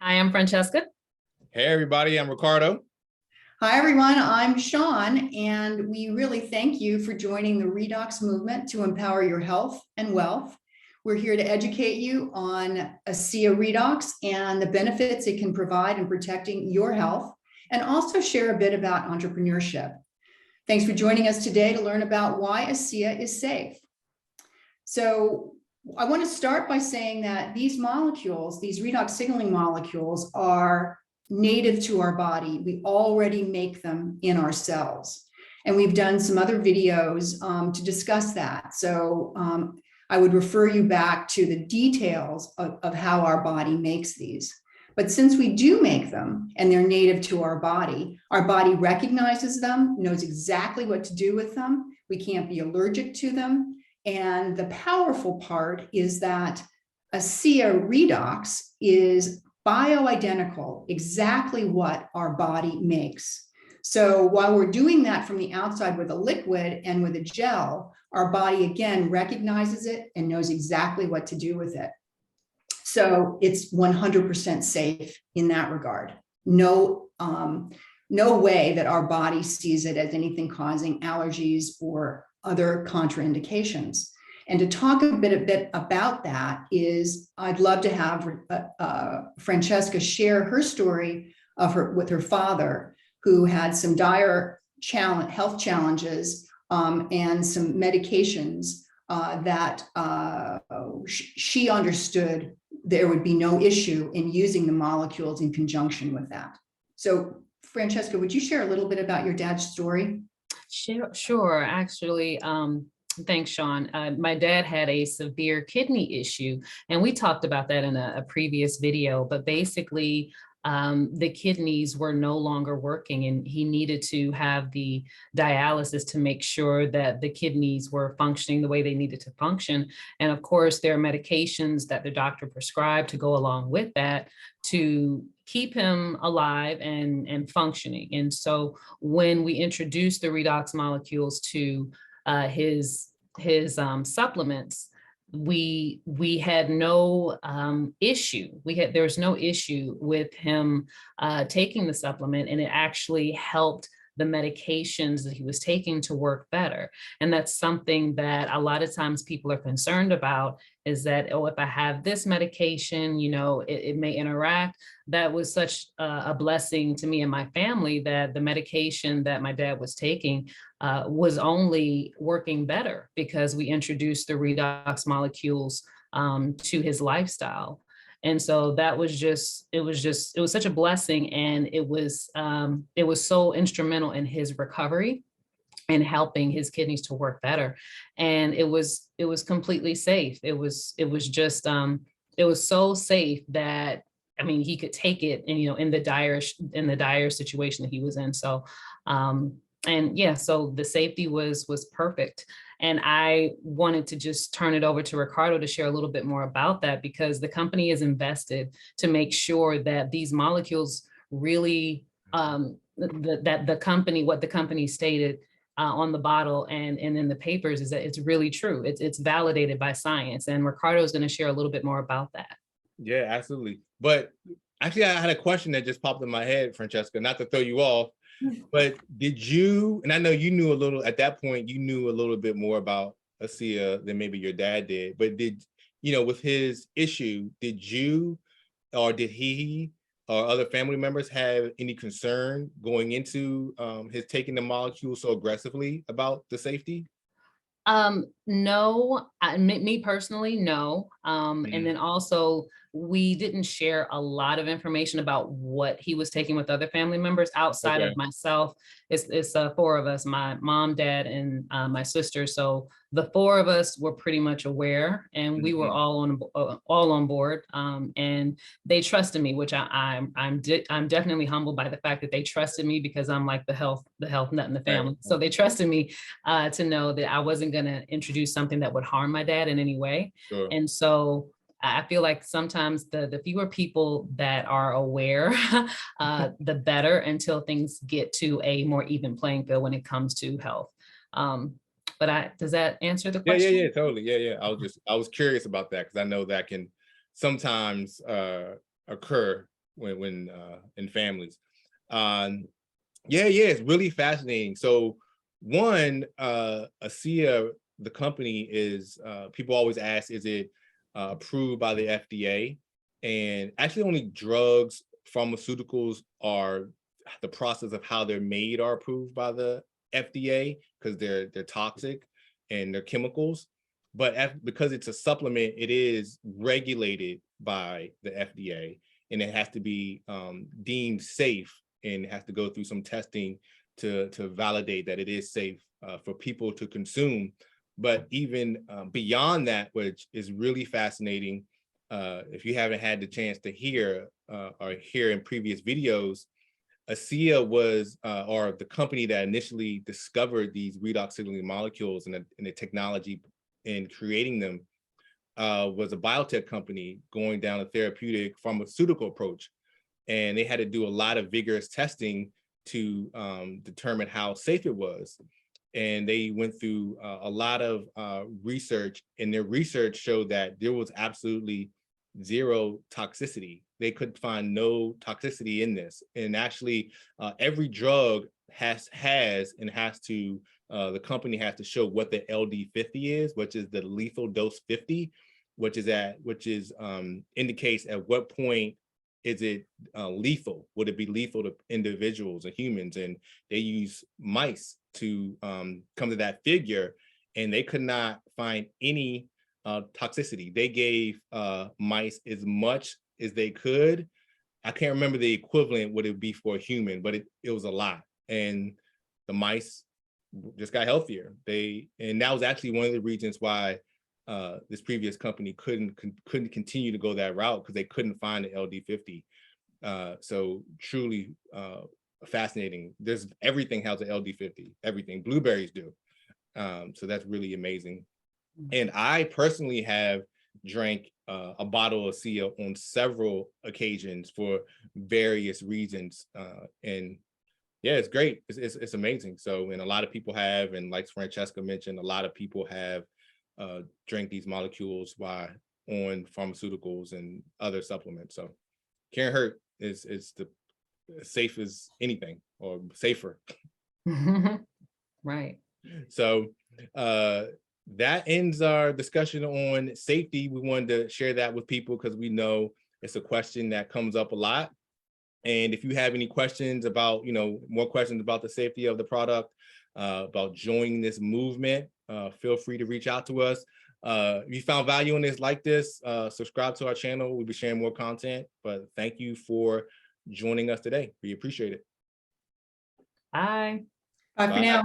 Hi, I'm Franchesca. Hey, everybody, I'm Ricardo. Hi, everyone. I'm Shawn, and we really thank you for joining the Redox Movement to empower your health and wealth. We're here to educate you on ASEA Redox and the benefits it can provide in protecting your health, and also share a bit about entrepreneurship. Thanks for joining us today to learn about why ASEA is safe. So I want to start by saying that these molecules, these redox signaling molecules, are native to our body. We already make them in our cells. And we've done some other videos to discuss that. So I would refer you back to the details of how our body makes these. But since we do make them and they're native to our body recognizes them, knows exactly what to do with them. We can't be allergic to them. And the powerful part is that ASEA Redox is bioidentical, exactly what our body makes. So while we're doing that from the outside with a liquid and with a gel, our body again recognizes it and knows exactly what to do with it. So it's 100% safe in that regard. No way that our body sees it as anything causing allergies or other contraindications. And to talk a bit about that is, I'd love to have Franchesca share her story of with her father, who had some dire health challenges and some medications that she understood there would be no issue in using the molecules in conjunction with that. So Franchesca, would you share a little bit about your dad's story? Sure. Actually, thanks, Shawn. My dad had a severe kidney issue, and we talked about that in a previous video, but basically the kidneys were no longer working, and he needed to have the dialysis to make sure that the kidneys were functioning the way they needed to function. And of course, there are medications that the doctor prescribed to go along with that to keep him alive and functioning. And so when we introduced the redox molecules to his supplements, we had no issue. There was no issue with him taking the supplement, and it actually helped the medications that he was taking to work better. And that's something that a lot of times people are concerned about, is that, oh, if I have this medication, you know, it may interact. That was such a blessing to me and my family, that the medication that my dad was taking was only working better because we introduced the redox molecules to his lifestyle. And so that was it was such a blessing, and it was so instrumental in his recovery and helping his kidneys to work better. And it was completely safe. It was so safe that, I mean, he could take it, and, you know, in the dire situation that he was in. So, and yeah, so the safety was perfect. And I wanted to just turn it over to Ricardo to share a little bit more about that, because the company is invested to make sure that these molecules really, that the company, what the company stated on the bottle and in the papers, is that it's really true. It's validated by science. And Ricardo is going to share a little bit more about that. Yeah, absolutely. But actually, I had a question that just popped in my head, Franchesca, not to throw you off, but did you, and I know you knew a little, at that point, you knew a little bit more about ASEA than maybe your dad did, but did, you know, with his issue, did you, or did he or other family members have any concern going into his taking the molecule so aggressively about the safety? No, me personally, no. And then also, we didn't share a lot of information about what he was taking with other family members outside of myself. It's four of us, my mom, dad, and my sister. So the four of us were pretty much aware, and we were all on board. And they trusted me, which I'm definitely humbled by the fact that they trusted me, because I'm like the health nut in the family. So they trusted me to know that I wasn't going to introduce something that would harm my dad in any way. Sure. And so I feel like sometimes the fewer people that are aware, the better, until things get to a more even playing field when it comes to health. But does that answer the question? Yeah, totally. Yeah. I was curious about that, because I know that can sometimes occur in families. Yeah, it's really fascinating. So one, ASEA, the company is, people always ask, is it approved by the FDA? And actually only drugs, pharmaceuticals are the process of how they're made are approved by the FDA because they're toxic and they're chemicals. But because it's a supplement, it is regulated by the FDA, and it has to be deemed safe and has to go through some testing to validate that it is safe for people to consume. But even beyond that, which is really fascinating, if you haven't had the chance to hear or hear in previous videos, ASEA was, or the company that initially discovered these redox signaling molecules and the technology in creating them, was a biotech company going down a therapeutic pharmaceutical approach. And they had to do a lot of vigorous testing to determine how safe it was. And they went through a lot of research, and their research showed that there was absolutely zero toxicity. They could find no toxicity in this. And actually, every drug has to, the company has to show what the LD50 is, which is the lethal dose 50, which indicates at what point is it lethal? Would it be lethal to individuals or humans? And they use mice to come to that figure, and they could not find any toxicity. They gave mice as much as they could. I can't remember the equivalent what it would be for a human, but it was a lot. And the mice just got healthier. And that was actually one of the reasons why this previous company couldn't continue to go that route, because they couldn't find the LD50. So truly fascinating. Everything has an LD50, everything. Blueberries do. So that's really amazing. And I personally have drank a bottle of ASEA on several occasions for various reasons. And yeah, it's great. It's amazing. So, and a lot of people have, and like Franchesca mentioned, a lot of people have drank these molecules while on pharmaceuticals and other supplements. So can't hurt. Is the safe as anything, or safer. Right. So that ends our discussion on safety. We wanted to share that with people because we know it's a question that comes up a lot. And if you have any questions about, more questions about the safety of the product, about joining this movement, feel free to reach out to us. If you found value in this, like this, subscribe to our channel. We'll be sharing more content. But thank you for joining us today. We appreciate it. Bye. Bye for now.